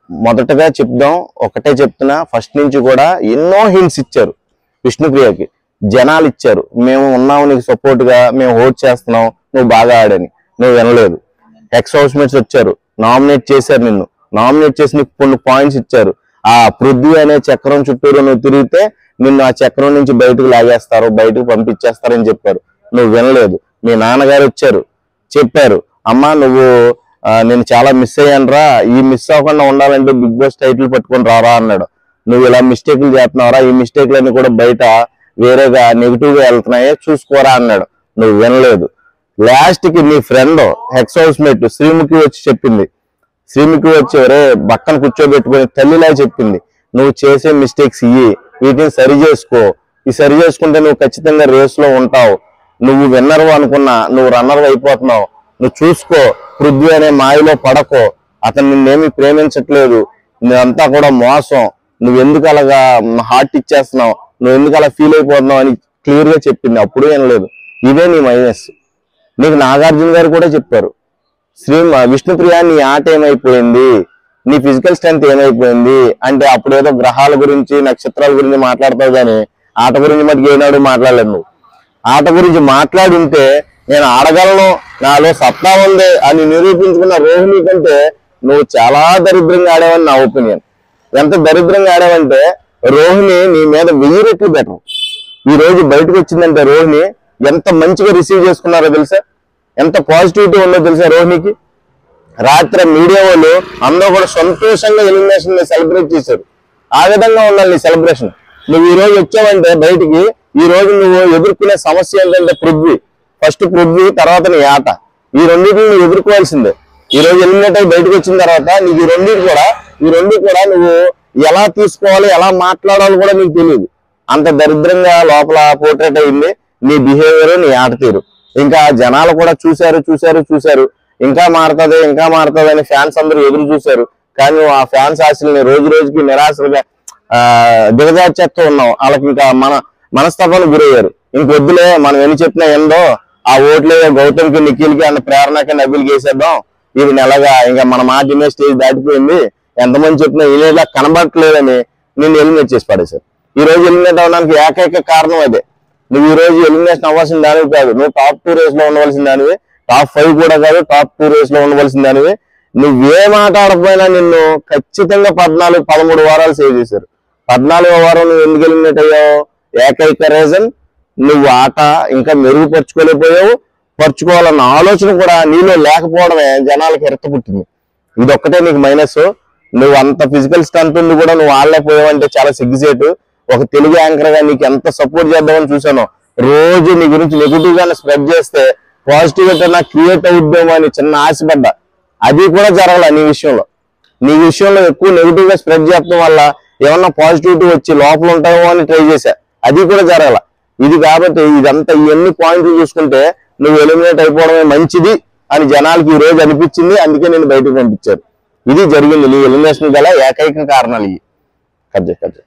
మొదటగా చెప్దాం, ఒకటే చెప్తున్నా, ఫస్ట్ నుంచి కూడా ఎన్నో హింట్స్ ఇచ్చారు విష్ణుప్రియకి, జనాలు ఇచ్చారు, మేము ఉన్నాము నీకు సపోర్ట్ గా, మేము ఓట్ చేస్తున్నాం, నువ్వు బాగా ఆడని. నువ్వు వినలేదు. ఎక్స్ హౌస్ మేట్స్ వచ్చారు, నామినేట్ చేశారు, నిన్ను నామినేట్ చేసి నీకు కొన్ని పాయింట్స్ ఇచ్చారు. ఆ పృథ్వీ అనే చక్రం చుట్టూరు నువ్వు తిరిగితే నిన్ను ఆ చక్రం నుంచి బయటకు లాగేస్తారు, బయటకు పంపించేస్తారని చెప్పారు. నువ్వు వినలేదు. మీ నాన్నగారు వచ్చారు, చెప్పారు, అమ్మా నువ్వు నేను చాలా మిస్ అయ్యానురా, ఈ మిస్ అవ్వకుండా ఉండాలంటే బిగ్ బాస్ టైటిల్ పట్టుకొని రారా అన్నాడు. నువ్వు ఇలా మిస్టేక్లు చేస్తున్నావురా, ఈ మిస్టేక్లన్నీ కూడా బయట వేరేగా నెగిటివ్ గా వెళ్తున్నాయే, చూసుకోరా అన్నాడు. నువ్వు వినలేదు. లాస్ట్ కి నీ friend ex housemate Sreemukhi వచ్చి చెప్పింది. శ్రీముఖి వచ్చి రే పక్కన కూర్చోబెట్టుకుని తల్లిలా చెప్పింది, నువ్వు చేసే మిస్టేక్స్ ఇవి, వీటిని సరి చేసుకో, ఈ సరి చేసుకుంటే నువ్వు ఖచ్చితంగా రేస్ లో ఉంటావు, నువ్వు విన్నర్ అనుకున్నా నువ్వు రన్నర్ అయిపోతున్నావు, నువ్వు చూసుకో, పృథ్వీ అనే మాయలో పడకో, అతను నిన్నేమి ప్రేమించట్లేదు, నువ్వంతా కూడా మోసం, నువ్వు ఎందుకు అలాగా హార్ట్ ఇచ్చేస్తున్నావు, నువ్వు ఎందుకు అలా ఫీల్ అయిపోతున్నావు అని క్లియర్ గా చెప్పింది. అప్పుడు వినలేదు. ఇదే నీ మైనస్. నీకు నాగార్జున గారు కూడా చెప్పారు, విష్ణుప్రియ నీ ఆట ఏమైపోయింది, నీ ఫిజికల్ స్ట్రెంత్ ఏమైపోయింది అంటే అప్పుడు ఏదో గ్రహాల గురించి నక్షత్రాల గురించి మాట్లాడతావు కానీ ఆట గురించి మటుకు ఏనాడు మాట్లాడలేదు. నువ్వు ఆట గురించి మాట్లాడుంటే నేను ఆడగలను, నాలో సత్తా ఉంది అని నిరూపించుకున్న రోహిణి కంటే నువ్వు చాలా దరిద్రంగా ఆడావని నా ఒపీనియన్. ఎంత దరిద్రంగా ఆడావంటే రోహిణి నీ మీద 1000 రెట్లు బెటర్. ఈ రోజు బయటకు వచ్చిందంటే రోహిణి ఎంత మంచిగా రిసీవ్ చేసుకున్నారో తెలుసా, ఎంత పాజిటివిటీ ఉందో తెలుసా రోహిణికి. రాత్రి మీడియా వాళ్ళు అందరూ కూడా సంతోషంగా ఎలిమినేషన్ సెలబ్రేట్ చేశారు. ఆ విధంగా ఉండాలి నీ సెలబ్రేషన్. నువ్వు ఈ రోజు వచ్చావంటే బయటికి, ఈ రోజు నువ్వు ఎదుర్కొనే సమస్య ఏంటంటే పృథ్వీ, ఫస్ట్ పృథ్వీ, తర్వాత నీ ఆట, ఈ రెండింటిని నువ్వు ఎదుర్కోవాల్సిందే. ఈ రోజు ఎలిమినేట్ అయ్యి బయటకు వచ్చిన తర్వాత నీకు ఈ రెండు కూడా నువ్వు ఎలా తీసుకోవాలి, ఎలా మాట్లాడాలి కూడా నీకు తెలియదు. అంత దరిద్రంగా లోపల పోర్ట్రేట్ అయింది నీ బిహేవియర్, నీ ఆట తీరు. ఇంకా జనాలు కూడా చూశారు, ఇంకా మారుతుంది అని ఫ్యాన్స్ అందరూ ఎదురు చూశారు. కానీ ఆ ఫ్యాన్స్ ఆశల్ని రోజు రోజుకి నిరాశగా దిగజార్చేస్తూ ఉన్నాం. వాళ్ళకి ఇంకా మనస్తాపానికి గురయ్యారు. ఇంకొద్దులే, మనం ఎన్ని చెప్పినా ఏందో, ఆ ఓట్లే గౌతమ్కి, నిఖిల్కి అన్న ప్రేరణకి, నబిల్కి వేసేద్దాం, ఇది నెలగా ఇంకా మన మాట స్టేజ్ దాటిపోయింది, ఎంతమంది చెప్పినా ఇలా కనబడట్లేదని నిన్ను ఎలిమినేట్ చేసి పడేశారు. ఈ రోజు ఎలిమినేట్ అవ్వడానికి ఏకైక కారణం అదే. నువ్వు ఈ రోజు ఎలిమినేషన్ అవ్వాల్సిన దానివి కాదు, నువ్వు టాప్ 2 రేస్ లో ఉండవలసిన దానివి, టాప్ 5 కూడా కాదు, టాప్ 2 రేస్ లో ఉండవలసిన దానివి. నువ్వేం ఆట ఆడకపోయినా నిన్ను ఖచ్చితంగా 14-13 వారాలు సేవ్ చేశారు. 14వ వారం నువ్వు ఎందుకు ఎలిమినేట్ అయ్యావు? ఏకైక రీజన్, నువ్వు ఆట ఇంకా మెరుగుపరుచుకోలేకపోయావు. పరుచుకోవాలన్న ఆలోచన కూడా నీలో లేకపోవడమే జనాలకి ఎరత పుట్టింది. ఇదొక్కటే నీకు మైనస్. నువ్వు అంత ఫిజికల్ స్ట్రెంత్ ఉంది కూడా నువ్వు ఆడలేకపోయావంటే చాలా సిగ్గుసేటు. ఒక తెలుగు యాంకర్ గా నీకు ఎంత సపోర్ట్ చేద్దామని చూసాను. రోజు నీ గురించి నెగిటివ్ గానే స్ప్రెడ్ చేస్తే పాజిటివ్ గా క్రియేట్ అవుద్దామో అని చిన్న ఆశపడ్డా, అది కూడా జరగల. నీ విషయంలో ఎక్కువ నెగిటివ్ గా స్ప్రెడ్ చేయడం వల్ల ఏమన్నా పాజిటివిటీ వచ్చి లోపల ఉంటామో అని ట్రై చేశా, అది కూడా జరగల. ఇది కాబట్టి ఇదంతా ఇవన్నీ పాయింట్లు చూసుకుంటే నువ్వు ఎలిమినేట్ అయిపోవడమే మంచిది అని జనాలకి ఈ రోజు అనిపించింది. అందుకే నేను బయటకు పంపించారు. ఇది జరిగింది. నీ ఎలిమినేషన్ గల ఏకైక కారణాలు ఇవి. కట్ చేయి.